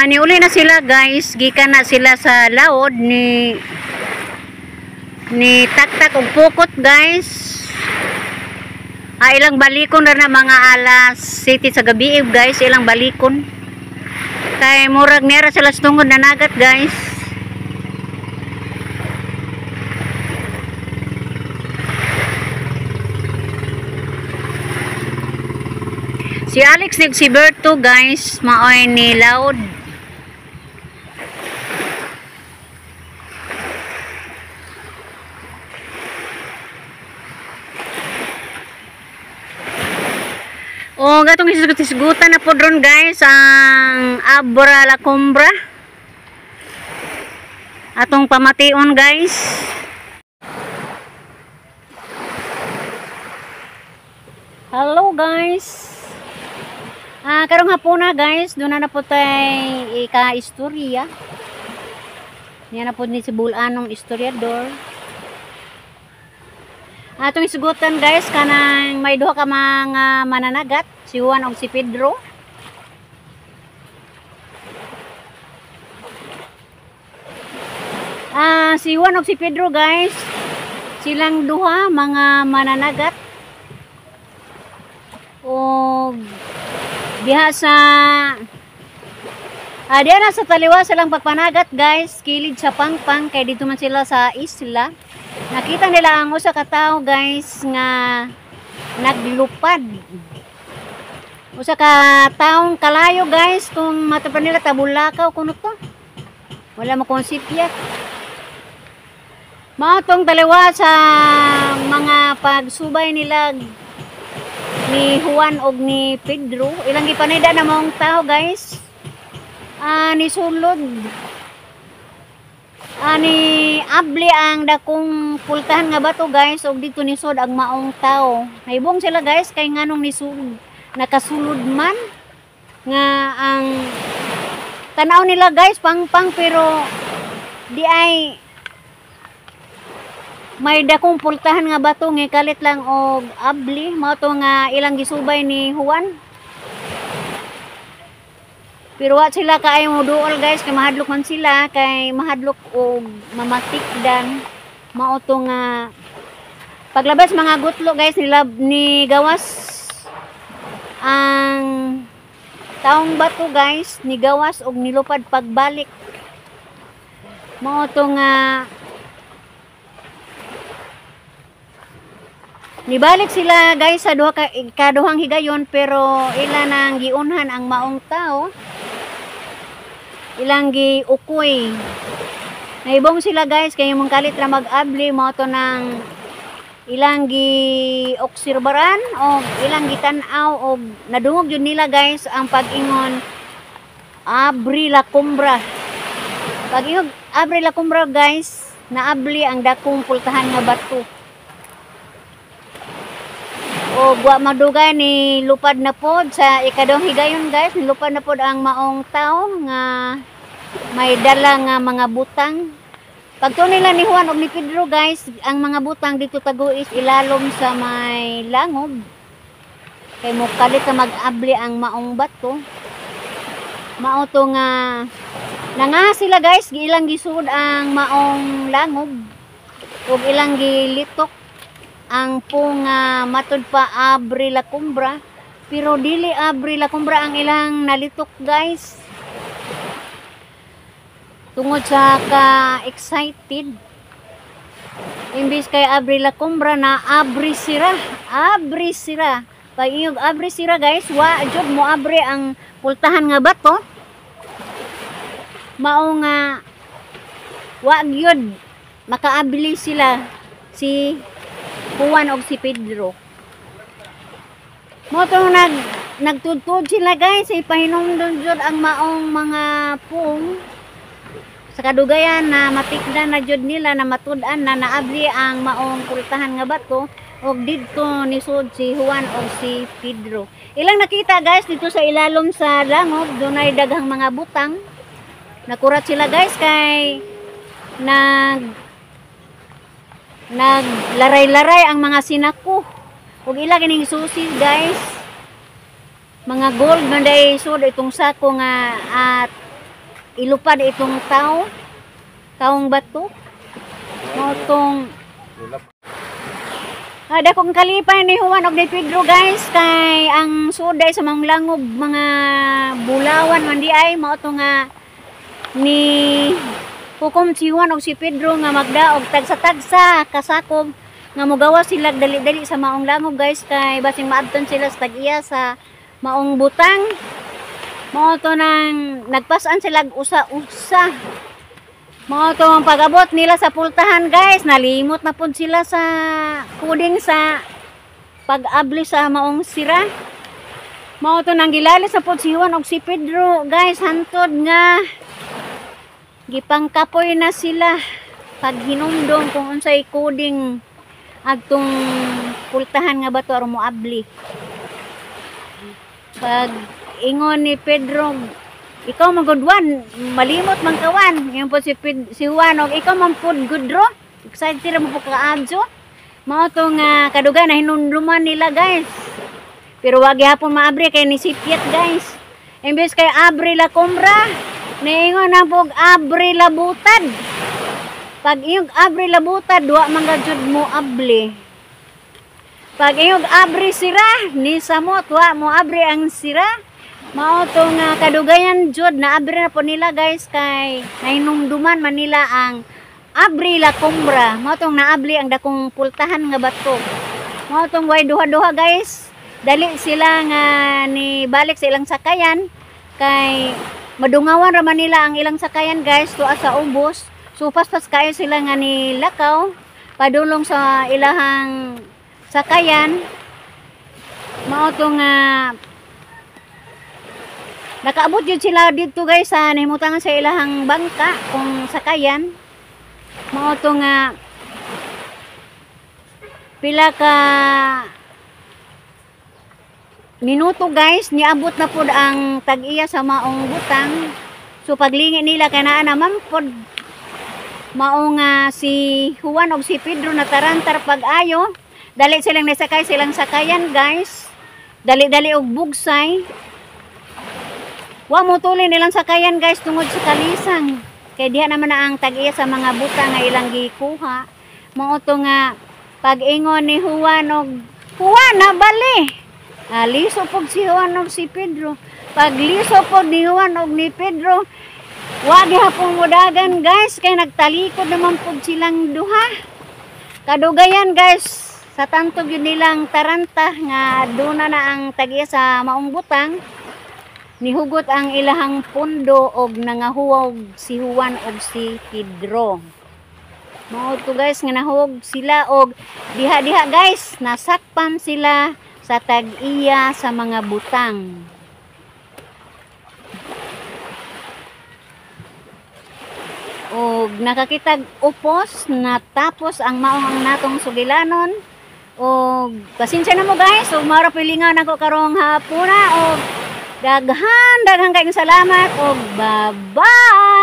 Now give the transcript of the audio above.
Niuli na sila guys, gikan na sila sa laod ni taktak og pukot guys. Ilang balikon na mga alas 7 sa gabi guys, ilang balikon. Kay murag nera sila tungod na nagat guys. Si Alex nig si Berto guys, maoy ni laod. O gatong isigutan na po dron guys ang Abra La Cumbra. Atong pamation guys. Hello guys. Karong hapon na guys, doon na po tayo ika-istorya. Yan na po ni si Bulanong istoryador. Atong isugutan guys, kanang may duha ka mga mananagat, si Juan o si Pedro. Si Juan o si Pedro guys, silang duha mga mananagat. O diha sa diha na sa taliwa silang pagpanagat guys, kilid sa Pangpang, kay dito man sila sa isla. Nakita nila ang usa ka tawo guys nga naglupad. Usa ka taong kalayo guys, kung matapan nila tabulakaw kuno to. Wala mo konsepya. Mao tong taliwa sa mga pagsubay nila ni Juan og ni Pedro, ilang gipanida na mong tao guys. Ni sulod ni abli ang dakong pultahan nga bato guys, og dito ni sud ang maong tao. Naibong sila guys kay nganong ni sulod nakasulod man nga ang tanaw nila guys Pangpang, pero di ay may dakong pultahan nga bato nga kalit lang og abli. Mao to nga ilang gisubay ni Juan. Pero wa sila kaayo mo duol guys, kay mahadlok man sila, kay mahadlok og mamatikdan. Mao to nga paglabas mga gutlo guys nila ni gawas ang taong bato guys, ni gawas og nilupad pagbalik. Mao to nga nibalik sila guys sa kaduhang higayon, pero ila nang giunhan ang maong tao, ilang giukoy. Naibong sila guys kay mong kalit ra mag-abli. Mao to nang ilang gi-obserbaran o ilang gitan-aw og nadungog yun nila guys ang pag-ingon Abri La Cumbra. Pag-ingon Abri La Cumbra guys, naabli ang dakong pultahan nga bato. O wa madugay ni lupad na pod sa ikadong higayon guys, nilupad na pod ang maong tao nga may dala nga mga butang. Pagto nila ni Juan o ni Pedro guys, ang mga butang dito taguis ilalom sa may langob. Kay mo kalit sa mag-abli ang maong bato. Mao to nga nanga sila guys, ilang gisud ang maong langob ug ilang gilitok ang pong matud pa Abri La Cumbra, pero dili Abri La Cumbra ang ilang nalitok guys. Tungod sa ka-excited, imbis kay Abri La Cumbra na Abri Sira. Abri Sira. Pag iyog Abri Sira guys, wa jud mo abri ang pultahan nga bato. Mao nga wa gyud makaabili sila si Juan og si Pedro. Mo to nagtudtod sila guys, ipahinumdon jud ang maong mga pung sa kadugayan na matikdan na jud nila na matud-an na naabli ang maong pultahan nga bato og didto ni sud si Juan og si Pedro. Ilang nakita guys dito sa ilalom sa langob, dunay daghang mga butang. Nakurat sila guys kay naglaray-laray ang mga sinako ug ila kining susi guys, mga gold man day sud itong sako nga at ilupad itong taong bato. Mao tong ada kong kalipay ni Juan og ni Pedro guys, kay ang suday sa mga langob mga bulawan man di ay mao to nga ni hukom si Juan og si Pedro nga magdaog tagsa-tagsa kasakop nga mogawas sila dali-dali sa maong langob guys, kay basing maadton sila sa tag-iya sa maong butang. Mao to nang nagpasan sila usa-usa. Mao to ang pag-abot nila sa pultahan guys, nalimot na pud sila sa kuding sa pag-abli sa maong sira. Mao to nang gilalis na pud si Juan og si Pedro guys, hantod nga gipangkapoy na sila pag hinumdom kung unsay kuding agtong pultahan nga bato aron moabli. Pag ingon ni Pedro, ikaw magudwan, malimot man kawan. Ngayon po si Juan, og ikaw man po gudro. Excited mo po kaadyo. Mao to nga kadugan na hinumduman nila guys. Pero wag hapon maabri kay ni Sipiet guys. Imbes kay abri la kumbra, niingon na po abri la butad. Pag iyog abri la butad, duwa man gajud mo abli. Pag iyog abri sira, ni samot wa mo abri ang sira. Mao to nga kadugayan jud na abri na po nila guys, kay nahinumduman man nila ang abri la kumbra. Mao tong naabli ang dakong pultahan nga bato. Mao tong way duha-duha guys. Dali sila nga ni balik sa ilang sakayan, kay madungawan ra man nila ang ilang sakayan guys tuwa sa ubos. So pas-pas kayo sila nga ni lakaw padulong sa ilahang sakayan. Mao to nga nakaabot yun sila dito guys sa nahimutangan sa ilahang bangka kung sakayan. Mao to nga pila ka minuto guys, niabot na pod ang tag-iya sa maong butang. So paglingi nila kanaa naman pod mao nga si Juan og si Pedro na tarantar pag-ayo. Dali silang nasakay silang sakayan guys. Dali-dali og bugsay. Wa mo tuloy nilang sakayan guys tungod sa kalisang. Kay diha naman na ang tag-iya sa mga butang nga ilang gikuha. Mao to nga pag-ingon ni Juan og Juan na bali. Liso po si Juan og si Pedro. Pag liso po ni Juan og ni Pedro, wag hapong mudagan guys, kay nagtalikod naman po silang duha. Kadugayan guys, sa tantog yun nilang taranta nga duna na ang tag-iya sa maong butang, nihugot ang ilahang pundo og nangahuwag si Juan og si Pedro. Mao to guys nga nahuwag sila og diha-diha guys, nasakpan sila sa tag-iya sa mga butang. O nakakitag upos na tapos ang maong ang natong sugilanon. O pasensya na mo guys, o mara pilingan ako karong hapuna o daghan kayong salamat o bye-bye.